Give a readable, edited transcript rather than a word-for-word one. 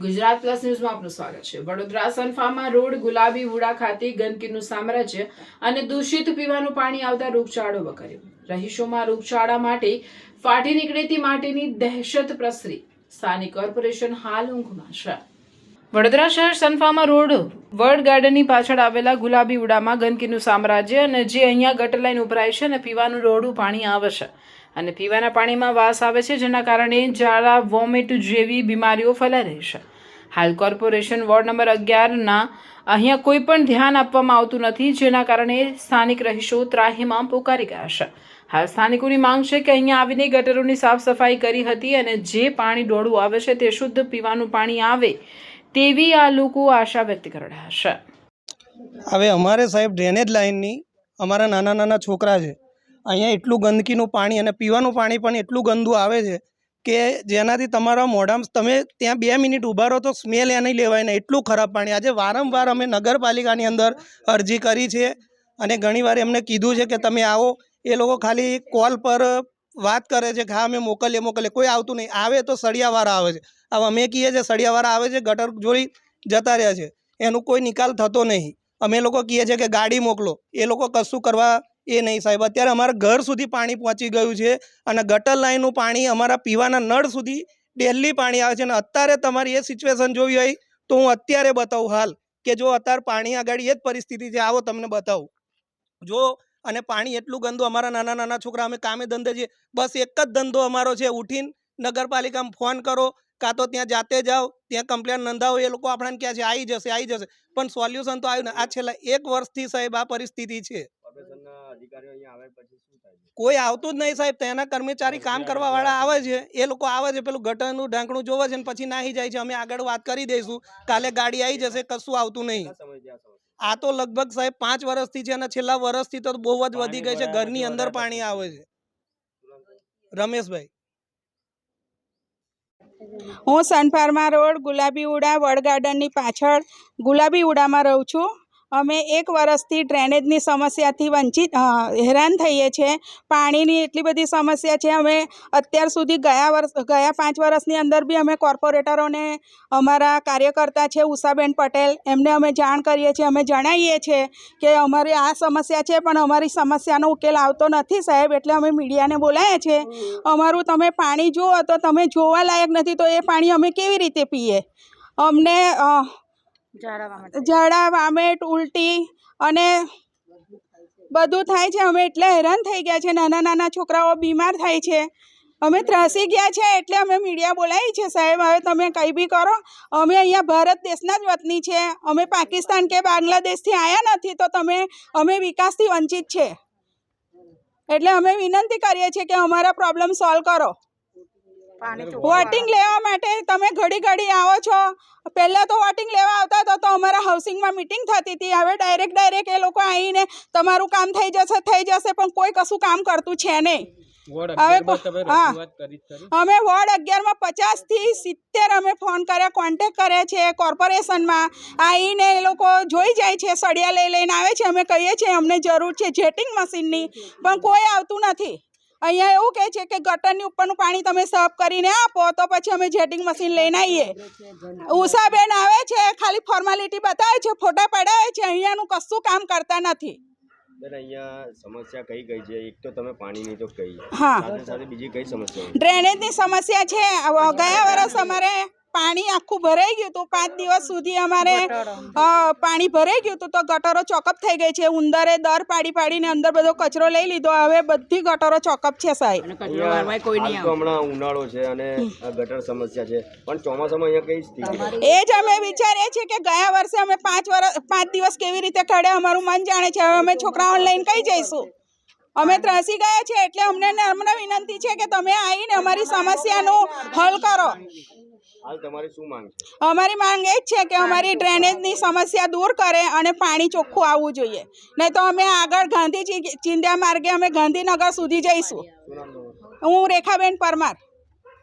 Gujarat plus ન્યૂઝમાં આપનું સ્વાગત છે। વડોદરા સનફાર્મા રોડ ગુલાબી વુડા ખાતે ગંદકીનું સામ્રાજ્ય અને દૂષિત પીવાનું પાણી આવતા રોગચાળો વકર્યો। રહીશોમાં રોગચાળા માટે ફાટી નીકળેતી માટીની દહેશત પ્રસરી। સ્થાનિક કોર્પોરેશન હાલ ઊંઘમાં છે। વડોદરા શહેર સનફાર્મા રોડ વર્ડ ગાર્ડનની પાછળ આવેલા ગુલાબી વુડામાં ગંદકીનું સામ્રાજ્ય અને જે અહીંયા ગટર લાઈન ઉભરાય છે અને પીવાનું રોડું પાણી આવે છે અને પીવાના પાણીમાં વાસ આવે છે, જેના કારણે ઝાડા વોમિટ જેવી બીમારીઓ ફેલાઈ રહી છે। હાલ કોર્પોરેશન વોર્ડ નંબર 11ના અહીંયા કોઈ પણ ધ્યાન આપવામાં આવતું નથી, જેના કારણે સ્થાનિક રહીશો ત્રાહીમામ પોકારી ગયા છે। હાલ સ્થાનિકોની માંગ છે કે અહીંયા આવીને ગટરોની સાફ સફાઈ કરી હતી અને જે પાણી ડોળું આવે છે તે શુદ્ધ પીવાનું પાણી આવે તેવી આ લોકો આશા વ્યક્ત કરી રહ્યા છે। હવે અમારે સાહેબ ડ્રેનેજ લાઇનની અમારા નાના નાના છોકરા છે, અહીંયા એટલું ગંદકીનું પાણી અને પીવાનું પાણી પણ એટલું ગંદુ આવે છે કે જેનાથી તમારા મોઢામાં તમે ત્યાં 2 મિનિટ ઊભા રહો તો સ્મેલ એ નહીં લેવાય ને, એટલું ખરાબ પાણી। આજે વારંવાર અમે નગરપાલિકાની અંદર અરજી કરી છે અને ઘણીવાર એમને કીધું છે કે તમે આવો, એ લોકો ખાલી કોલ પર વાત કરે છે કે હા અમે મોકલીએ, કોઈ આવતું નહીં। આવે તો સળિયાવાળા આવે છે। હવે અમે કહીએ છીએ સળિયાવાળા આવે છે, ગટર જોડી જતા રહ્યા છે, એનું કોઈ નિકાલ થતો નહીં। અમે લોકો કહીએ છીએ કે ગાડી મોકલો, એ લોકો કશું કરવા એ નહીં સાહેબ। અત્યારે અમારા ઘર સુધી પાણી પહોંચી ગયું છે અને ગટર લાઈનનું પાણી અમારા પીવાના નળ સુધી ડેલી પાણી આવે છે। અને અત્યારે તમારી એ સિચ્યુએશન જોવી હોય તો હું અત્યારે બતાવું હાલ કે જો અત્યારે પાણી આગળ એ જ પરિસ્થિતિ છે, આવો તમને બતાવું જો। અને પાણી એટલું ગંદુ, અમારા નાના નાના છોકરા, અમે કામે ધંધે છીએ, બસ એક જ ધંધો અમારો છે, ઉઠીને નગરપાલિકામાં ફોન કરો કાં તો ત્યાં જાતે જાઓ, ત્યાં કમ્પ્લેન નોંધાવો, એ લોકો આપણને કહે છે આવી જશે, પણ સોલ્યુશન તો આવ્યું ને। આ છેલ્લા 1 વર્ષથી સાહેબ આ પરિસ્થિતિ છે, કોઈ આવતું જ નહીં સાહેબ। તેના કર્મચારી કામ કરવા વાળા આવે છે, એ લોકો આવે છે, પેલું ગટરનું ઢાંકણું જોવે છે ને પછી નાહી જાય છે। અમે આગળ વાત કરી દઈશું, કાલે ગાડી આવી જશે, કશું આવતું નહીં। આ તો લગભગ સાહેબ 5 વર્ષથી છે અને છેલ્લા વર્ષથી તો બહુ જ વધી ગઈ છે, ઘરની અંદર પાણી આવે છે। રમેશભાઈ, હું સનફાર્મા રોડ ગુલાબી વુડા વર્ડ ગાર્ડનની પાછળ ગુલાબી વુડામાં રહું છું। અમે 1 વર્ષથી ડ્રેનેજની સમસ્યાથી હેરાન થઈએ છીએ। પાણીની એટલી બધી સમસ્યા છે। અમે અત્યાર સુધી ગયા 5 વર્ષની અંદર બી અમે કોર્પોરેટરોને, અમારા કાર્યકર્તા છે ઉષાબેન પટેલ, એમને અમે જાણ કરીએ છીએ, અમે જણાવીએ છીએ કે અમારી આ સમસ્યા છે, પણ અમારી સમસ્યાનો ઉકેલ આવતો નથી સાહેબ। એટલે અમે મીડિયાને બોલાવ્યા છે। અમારું તમે પાણી જુઓ તો તમે જોવા લાયક નથી, તો એ પાણી અમે કેવી રીતે પીએ? અમને ઝાડા વામેટ ઉલટી અને બધું થાય છે। અમે એટલે હેરાન થઈ ગયા છે, નાના નાના છોકરાઓ બીમાર થાય છે, અમે ત્રાસી ગયા છે। એટલે અમે મીડિયા બોલાવી છે સાહેબ, હવે તમે કંઈ બી કરો। અમે અહીંયા ભારત દેશના જ વતની છે, અમે પાકિસ્તાન કે બાંગ્લાદેશથી આવ્યા નથી, તો અમે વિકાસથી વંચિત છે। એટલે અમે વિનંતી કરીએ છીએ કે અમારા પ્રોબ્લેમ સોલ્વ કરો। વોટિંગ લેવા માટે તમે ઘડી આવો છો, પહેલાં તો વોટિંગ લેવા આવતા હતા તો અમારા હાઉસિંગમાં મિટિંગ થતી હતી, હવે ડાયરેક્ટ એ લોકો આવીને તમારું કામ થઈ જશે, પણ કોઈ કશું કામ કરતું છે નહીં। હવે હા, અમે વોર્ડ 11માં 50 થી 70 અમે ફોન કર્યા, કોન્ટેક્ટ કર્યા છે કોર્પોરેશનમાં, આવીને એ લોકો જોઈ જાય છે, સળિયા લઈને આવે છે। અમે કહીએ છીએ અમને જરૂર છે જેટિંગ મશીનની, પણ કોઈ આવતું નથી। અહીંયા એવું કહે છે કે ગટરની ઉપરનું પાણી તમે સાફ કરીને આપો તો પછી અમે જેટિંગ મશીન લઈને આવીએ। ઉષાબેન આવે છે, ખાલી ફોર્માલિટી બતાવે છે, ફોટા પડાવે છે, અહીંયાનું કશું કામ કરતા નથી। અહીંયા સમસ્યા કઈ છે? એક તો તમે પાણીની તો કઈ, હા, સાથે બીજી કઈ સમસ્યા? ડ્રેનેજની સમસ્યા છે। ગયા વર્ષ અમારે પાણી આખું ભરાઈ ગયું હતું, 5 દિવસ સુધી અમારે પાણી ભરાઈ ગયું હતું, તો ગટરો ચોકઅપ થઈ ગઈ છે। ઉંદરે દર પાડીને અંદર બધો કચરો લઈ લીધો, હવે બધી ગટરો ચોકઅપ છે સાહેબ। હમણાં ઉનાળો છે અને ગટર સમસ્યા છે, પણ ચોમાસામાં અહીંયા કઈ સ્થિતિ? એ જ અમે વિચારીએ છીએ કે ગયા વર્ષે અમે 5 દિવસ કેવી રીતે કાઢ્યા, અમારું મન જાણે છે। હવે અમે છોકરાઓને લઈને કઈ જઈશું? અમે ત્રાસી ગયા છે। એટલે અમને વિનંતી છે કે તમે આવીને અમારી સમસ્યાનું હલ કરો। હાલ તમારી શું માંગ છે? અમારી માંગ એ જ છે કે અમારી ડ્રેનેજની સમસ્યા દૂર કરે અને પાણી ચોખ્ખું આવવું જોઈએ, નહીં તો અમે આગળ ગાંધી ચિંધ્યા માર્ગે અમે ગાંધીનગર સુધી જઈશું। હું રેખાબેન પરમાર।